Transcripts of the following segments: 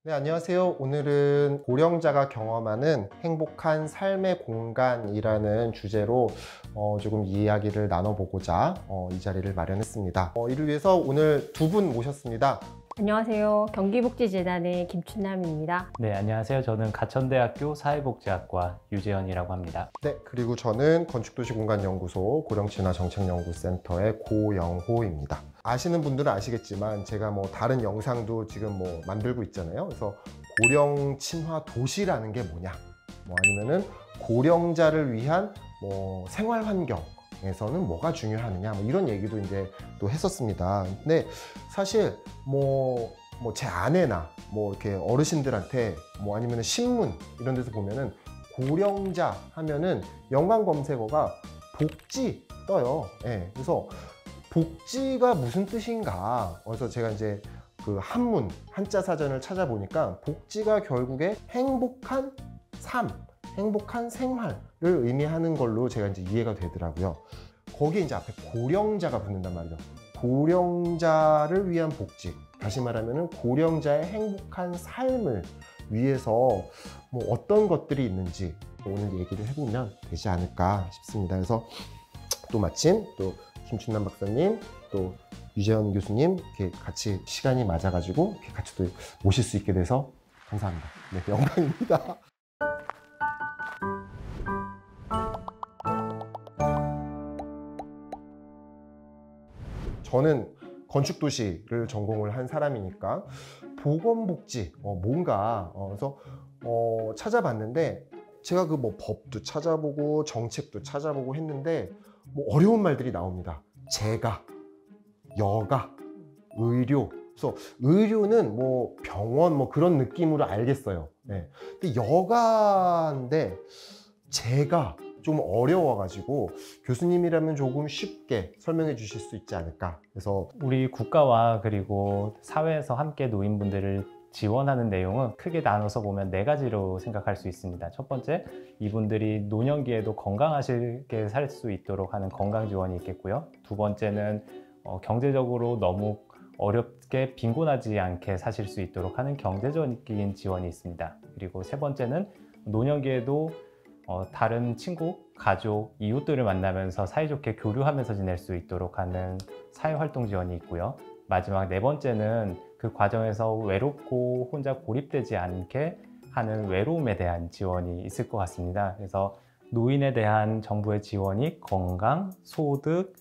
네, 안녕하세요. 오늘은 고령자가 경험하는 행복한 삶의 공간이라는 주제로 조금 이야기를 나눠보고자 이 자리를 마련했습니다. 이를 위해서 오늘 두 분 모셨습니다. 안녕하세요. 경기복지재단의 김춘남입니다. 네, 안녕하세요. 저는 가천대학교 사회복지학과 유재현이라고 합니다. 네, 그리고 저는 건축도시공간연구소 고령친화정책연구센터의 고영호입니다. 아시는 분들은 아시겠지만 제가 다른 영상도 지금 만들고 있잖아요. 그래서 고령 친화 도시라는 게 뭐냐, 아니면은 고령자를 위한 생활 환경에서는 뭐가 중요하느냐, 이런 얘기도 이제 또 했었습니다. 근데 사실 제 아내나 이렇게 어르신들한테 아니면은 신문 이런 데서 보면은 고령자 하면은 연관 검색어가 복지 떠요. 예, 그래서 복지가 무슨 뜻인가? 그래서 제가 이제 그 한문, 한자 사전을 찾아보니까 복지가 결국에 행복한 삶, 행복한 생활을 의미하는 걸로 제가 이제 이해가 되더라고요. 거기에 이제 앞에 고령자가 붙는단 말이죠. 고령자를 위한 복지. 다시 말하면 고령자의 행복한 삶을 위해서 어떤 것들이 있는지 오늘 얘기를 해보면 되지 않을까 싶습니다. 그래서 또 마침 또 김춘남 박사님, 또 유재현 교수님 이렇게 같이 시간이 맞아가지고 이렇게 같이 또 모실 수 있게 돼서 감사합니다. 네, 영광입니다. 저는 건축도시를 전공을 한 사람이니까 보건복지 뭔가 그래서 찾아봤는데 제가 그 법도 찾아보고 정책도 찾아보고 했는데 어려운 말들이 나옵니다. 재가, 여가, 의료. 그래서 의료는 병원 그런 느낌으로 알겠어요. 네. 근데 여가인데 재가 좀 어려워가지고 교수님이라면 조금 쉽게 설명해 주실 수 있지 않을까. 그래서 우리 국가와 그리고 사회에서 함께 노인분들을 지원하는 내용은 크게 나눠서 보면 네 가지로 생각할 수 있습니다. 첫 번째, 이분들이 노년기에도 건강하게 살 수 있도록 하는 건강 지원이 있겠고요. 두 번째는 경제적으로 너무 어렵게 빈곤하지 않게 사실 수 있도록 하는 경제적인 지원이 있습니다. 그리고 세 번째는 노년기에도 다른 친구, 가족, 이웃들을 만나면서 사이좋게 교류하면서 지낼 수 있도록 하는 사회활동 지원이 있고요. 마지막 네 번째는 그 과정에서 외롭고 혼자 고립되지 않게 하는 외로움에 대한 지원이 있을 것 같습니다. 그래서 노인에 대한 정부의 지원이 건강, 소득,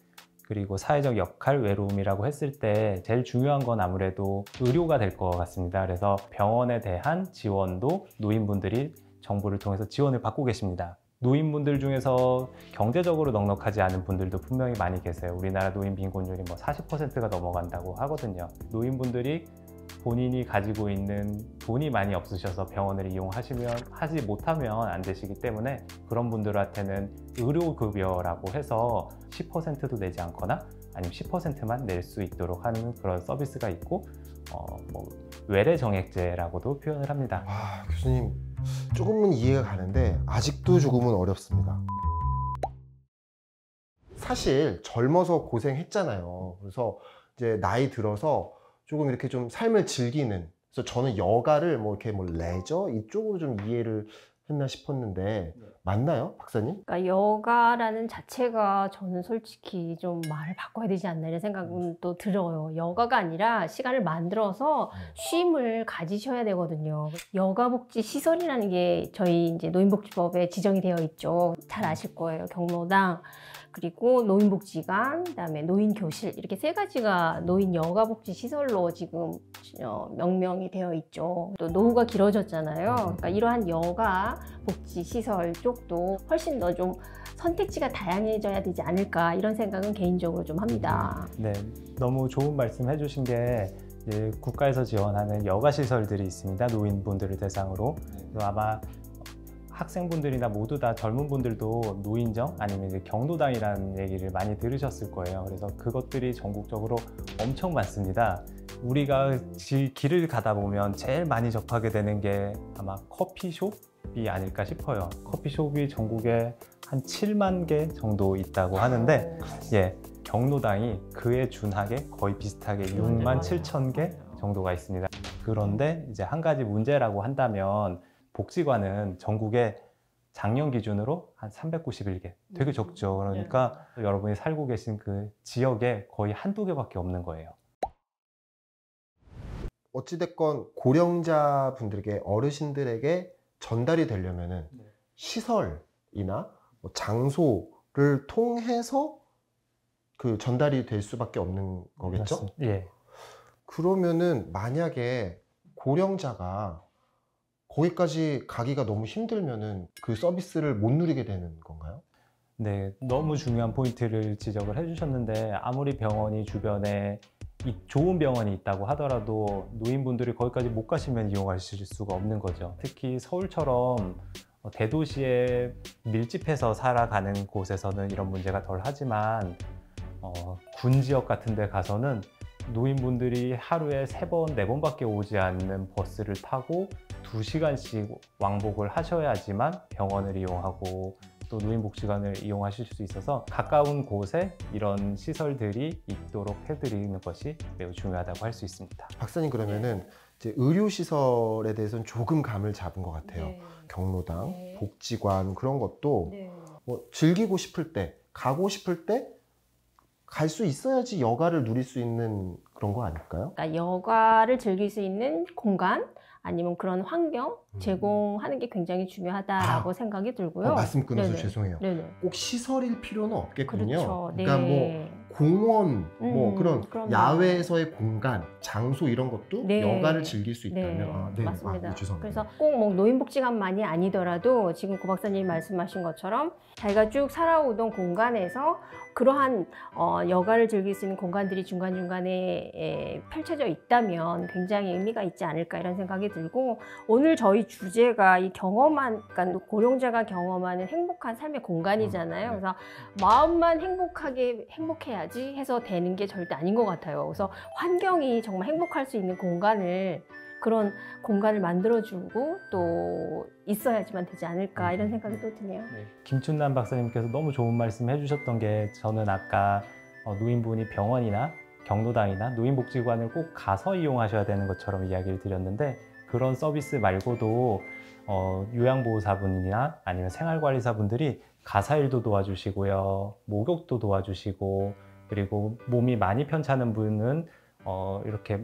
그리고 사회적 역할, 외로움이라고 했을 때 제일 중요한 건 아무래도 의료가 될 것 같습니다. 그래서 병원에 대한 지원도 노인분들이 정부를 통해서 지원을 받고 계십니다. 노인분들 중에서 경제적으로 넉넉하지 않은 분들도 분명히 많이 계세요. 우리나라 노인 빈곤율이 40%가 넘어간다고 하거든요. 노인분들이 본인이 가지고 있는 돈이 많이 없으셔서 병원을 하지 못하면 안 되시기 때문에 그런 분들한테는 의료급여라고 해서 10%도 내지 않거나 아니면 10%만 낼 수 있도록 하는 그런 서비스가 있고 외래정액제라고도 표현을 합니다. 교수님 조금은 이해가 가는데 아직도 조금은 어렵습니다. 사실 젊어서 고생했잖아요. 그래서 이제 나이 들어서 조금 이렇게 좀 삶을 즐기는, 그래서 저는 여가를 이렇게 레저 이쪽으로 좀 이해를 했나 싶었는데 맞나요, 박사님? 그러니까 여가라는 자체가 저는 솔직히 좀 말을 바꿔야 되지 않나 이런 생각은 또 들어요. 여가가 아니라 시간을 만들어서 쉼을 가지셔야 되거든요. 여가복지 시설이라는 게 저희 이제 노인복지법에 지정이 되어 있죠. 잘 아실 거예요. 경로당, 그리고 노인복지관, 그다음에 노인교실, 이렇게 세 가지가 노인 여가복지 시설로 지금 명명이 되어 있죠. 또 노후가 길어졌잖아요. 그러니까 이러한 여가복지 시설 쪽도 훨씬 더 좀 선택지가 다양해져야 되지 않을까 이런 생각은 개인적으로 좀 합니다. 네, 너무 좋은 말씀 해주신 게 이제 국가에서 지원하는 여가시설들이 있습니다. 노인분들을 대상으로. 그래서 아마 학생분들이나 모두 다 젊은 분들도 노인정 아니면 이제 경로당이라는 얘기를 많이 들으셨을 거예요. 그래서 그것들이 전국적으로 엄청 많습니다. 우리가 길을 가다 보면 제일 많이 접하게 되는 게 아마 커피숍이 아닐까 싶어요. 커피숍이 전국에 한 7만 개 정도 있다고 하는데 경로당이 그에 준하게 거의 비슷하게 6만 7천 개 정도가 있습니다. 그런데 이제 한 가지 문제라고 한다면 복지관은 전국에 작년 기준으로 한 391개, 되게 적죠. 그러니까 여러분이 살고 계신 그 지역에 거의 한두 개밖에 없는 거예요. 어찌됐건 고령자 분들에게, 어르신들에게 전달이 되려면은 시설이나 뭐 장소를 통해서 그 전달이 될 수밖에 없는 거겠죠? 맞습니다. 예. 그러면은 만약에 고령자가 거기까지 가기가 너무 힘들면은 그 서비스를 못 누리게 되는 건가요? 네, 너무 중요한 포인트를 지적을 해주셨는데 아무리 병원이 주변에 좋은 병원이 있다고 하더라도 노인분들이 거기까지 못 가시면 이용하실 수가 없는 거죠. 특히 서울처럼 대도시에 밀집해서 살아가는 곳에서는 이런 문제가 덜 하지만 군 지역 같은 데 가서는 노인분들이 하루에 3번, 4번밖에 오지 않는 버스를 타고 2시간씩 왕복을 하셔야지만 병원을 이용하고 또 노인복지관을 이용하실 수 있어서 가까운 곳에 이런 시설들이 있도록 해드리는 것이 매우 중요하다고 할 수 있습니다. 박사님, 그러면은 이제 의료시설에 대해서는 조금 감을 잡은 것 같아요. 네. 경로당, 네. 복지관 그런 것도 네. 뭐 즐기고 싶을 때, 가고 싶을 때 갈 수 있어야지 여가를 누릴 수 있는 그런 거 아닐까요? 그러니까 여가를 즐길 수 있는 공간 아니면 그런 환경 제공하는 게 굉장히 중요하다라고 생각이 들고요. 말씀 끊어서 네네. 죄송해요. 네네. 꼭 시설일 필요는 없겠군요. 그렇죠. 그러니까 뭐 공원, 뭐 그런 그럼요. 야외에서의 공간, 장소 이런 것도 네. 여가를 즐길 수 있다면 네, 맞습니다. 죄송합니다. 그래서 꼭 뭐 노인복지관만이 아니더라도 지금 고 박사님이 말씀하신 것처럼 자기가 쭉 살아오던 공간에서 그러한 여가를 즐길 수 있는 공간들이 중간중간에 펼쳐져 있다면 굉장히 의미가 있지 않을까 이런 생각이 들고, 오늘 저희 주제가 이 그러니까 고령자가 경험하는 행복한 삶의 공간이잖아요. 그래서 마음만 행복해야지 해서 되는 게 절대 아닌 것 같아요. 그래서 환경이 정말 행복할 수 있는 그런 공간을 만들어주고 또 있어야지만 되지 않을까 이런 생각이 또 드네요. 네, 김춘남 박사님께서 너무 좋은 말씀 해주셨던 게, 저는 아까 노인분이 병원이나 경로당이나 노인복지관을 꼭 가서 이용하셔야 되는 것처럼 이야기를 드렸는데, 그런 서비스 말고도 요양보호사분이나 아니면 생활관리사분들이 가사일도 도와주시고요, 목욕도 도와주시고, 그리고 몸이 많이 편찮은 분은 이렇게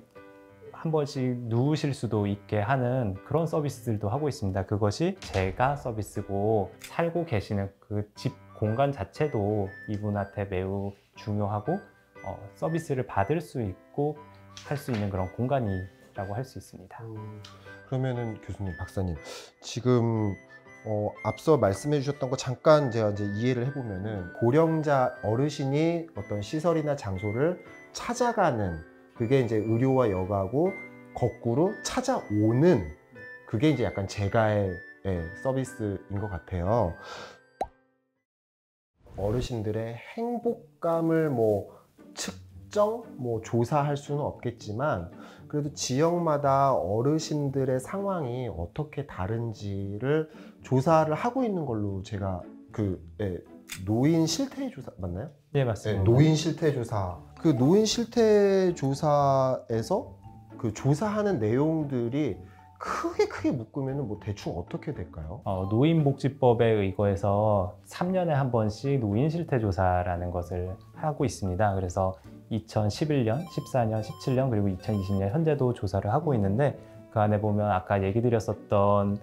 한 번씩 누우실 수도 있게 하는 그런 서비스들도 하고 있습니다. 그것이 제가 서비스고, 살고 계시는 그 집 공간 자체도 이분한테 매우 중요하고 서비스를 받을 수 있고 할 수 있는 그런 공간이라고 할 수 있습니다. 그러면은 교수님, 박사님, 지금 앞서 말씀해 주셨던 거 잠깐 제가 이제 이해를 해보면은, 고령자 어르신이 어떤 시설이나 장소를 찾아가는, 그게 이제 의료와 여가고 거꾸로 찾아오는, 그게 이제 약간 제가의 서비스인 것 같아요. 어르신들의 행복감을 뭐 측정, 뭐 조사할 수는 없겠지만, 그래도 지역마다 어르신들의 상황이 어떻게 다른지를 조사를 하고 있는 걸로 제가 노인 실태 조사 맞나요? 네, 맞습니다. 노인 실태 조사. 그 노인 실태 조사에서 그 조사하는 내용들이 크게 묶으면 뭐 대충 어떻게 될까요? 노인복지법에 의거해서 3년에 한 번씩 노인실태조사라는 것을 하고 있습니다. 그래서 2011년, 14년, 17년 그리고 2020년 현재도 조사를 하고 있는데, 그 안에 보면 아까 얘기 드렸었던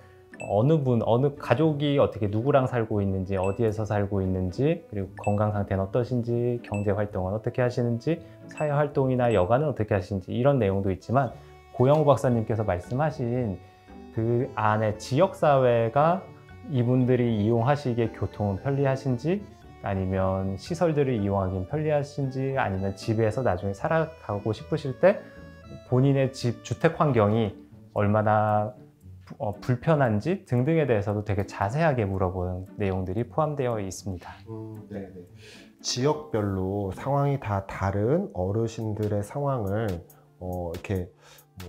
어느 가족이 어떻게 누구랑 살고 있는지, 어디에서 살고 있는지, 그리고 건강 상태는 어떠신지, 경제 활동은 어떻게 하시는지, 사회 활동이나 여가는 어떻게 하시는지, 이런 내용도 있지만, 고영호 박사님께서 말씀하신 그 안에 지역사회가 이분들이 이용하시기에 교통은 편리하신지, 아니면 시설들을 이용하기는 편리하신지, 아니면 집에서 나중에 살아가고 싶으실 때 본인의 집 주택 환경이 얼마나 불편한지 등등에 대해서도 되게 자세하게 물어보는 내용들이 포함되어 있습니다. 네네. 지역별로 상황이 다 다른 어르신들의 상황을 이렇게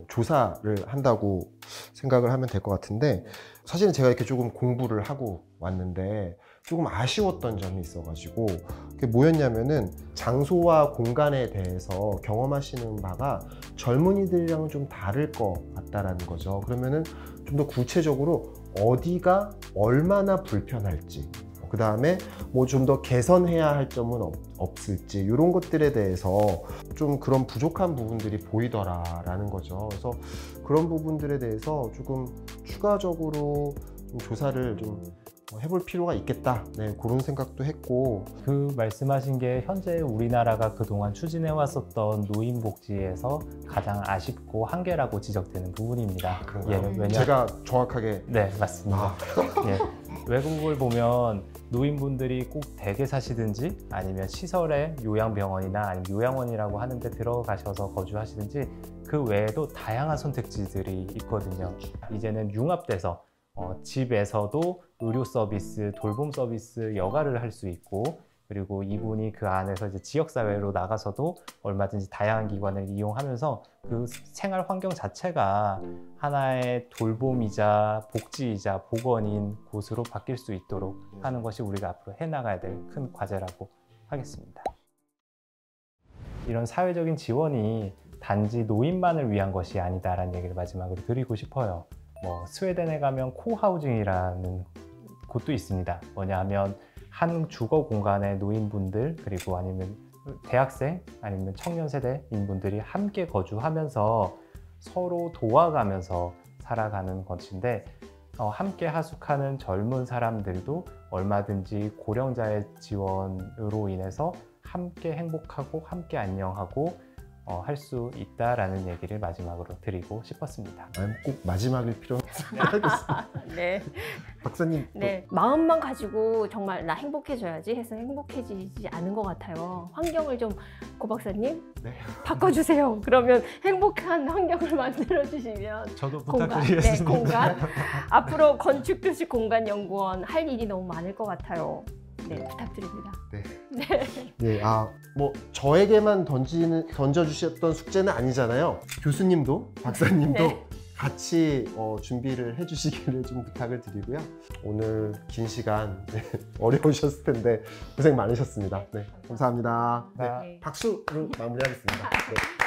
조사를 한다고 생각을 하면 될 것 같은데, 사실은 제가 이렇게 조금 공부를 하고 왔는데, 조금 아쉬웠던 점이 있어가지고 그게 뭐였냐면은 장소와 공간에 대해서 경험하시는 바가 젊은이들이랑은 좀 다를 것 같다라는 거죠. 그러면은 좀 더 구체적으로 어디가 얼마나 불편할지, 그 다음에 뭐 좀 더 개선해야 할 점은 없을지, 이런 것들에 대해서 좀 그런 부족한 부분들이 보이더라라는 거죠. 그래서 그런 부분들에 대해서 조금 추가적으로 좀 조사를 좀 해볼 필요가 있겠다, 네, 그런 생각도 했고. 그 말씀하신 게 현재 우리나라가 그동안 추진해 왔었던 노인복지에서 가장 아쉽고 한계라고 지적되는 부분입니다. 그런가요? 제가 정확하게. 네, 맞습니다. 예, 외국을 보면 노인분들이 꼭 댁에 사시든지 아니면 시설에 요양병원이나 아니면 요양원이라고 하는데 들어가셔서 거주하시든지 그 외에도 다양한 선택지들이 있거든요. 이제는 융합돼서 집에서도 의료 서비스, 돌봄 서비스 여가를 할 수 있고, 그리고 이분이 그 안에서 이제 지역사회로 나가서도 얼마든지 다양한 기관을 이용하면서 그 생활 환경 자체가 하나의 돌봄이자 복지이자 복원인 곳으로 바뀔 수 있도록 하는 것이 우리가 앞으로 해나가야 될 큰 과제라고 하겠습니다. 이런 사회적인 지원이 단지 노인만을 위한 것이 아니다라는 얘기를 마지막으로 드리고 싶어요. 스웨덴에 가면 코하우징이라는 곳도 있습니다. 뭐냐 하면 한 주거 공간에 노인분들 그리고 아니면 대학생 아니면 청년 세대인 분들이 함께 거주하면서 서로 도와가면서 살아가는 것인데 함께 하숙하는 젊은 사람들도 얼마든지 고령자의 지원으로 인해서 함께 행복하고 함께 안녕하고 할 수 있다라는 얘기를 마지막으로 드리고 싶었습니다. 꼭 마지막일 필요는 없습니다. 네. 박사님. 네. 마음만 가지고 정말 나 행복해져야지 해서 행복해지지 않은 것 같아요. 환경을 좀 고 박사님 네. 바꿔주세요. 그러면 행복한 환경을 만들어주시면 저도 부탁드리겠습니다. 네, 공간. 네. 앞으로 건축도시 공간연구원 할 일이 너무 많을 것 같아요. 네, 부탁드립니다. 네. 네. 네, 뭐 저에게만 던져주셨던 숙제는 아니잖아요. 교수님도 박사님도 네. 같이 준비를 해주시기를 좀 부탁을 드리고요. 오늘 긴 시간 어려우셨을 텐데 고생 많으셨습니다. 네, 감사합니다. 네, 네. 박수로 마무리하겠습니다. 네.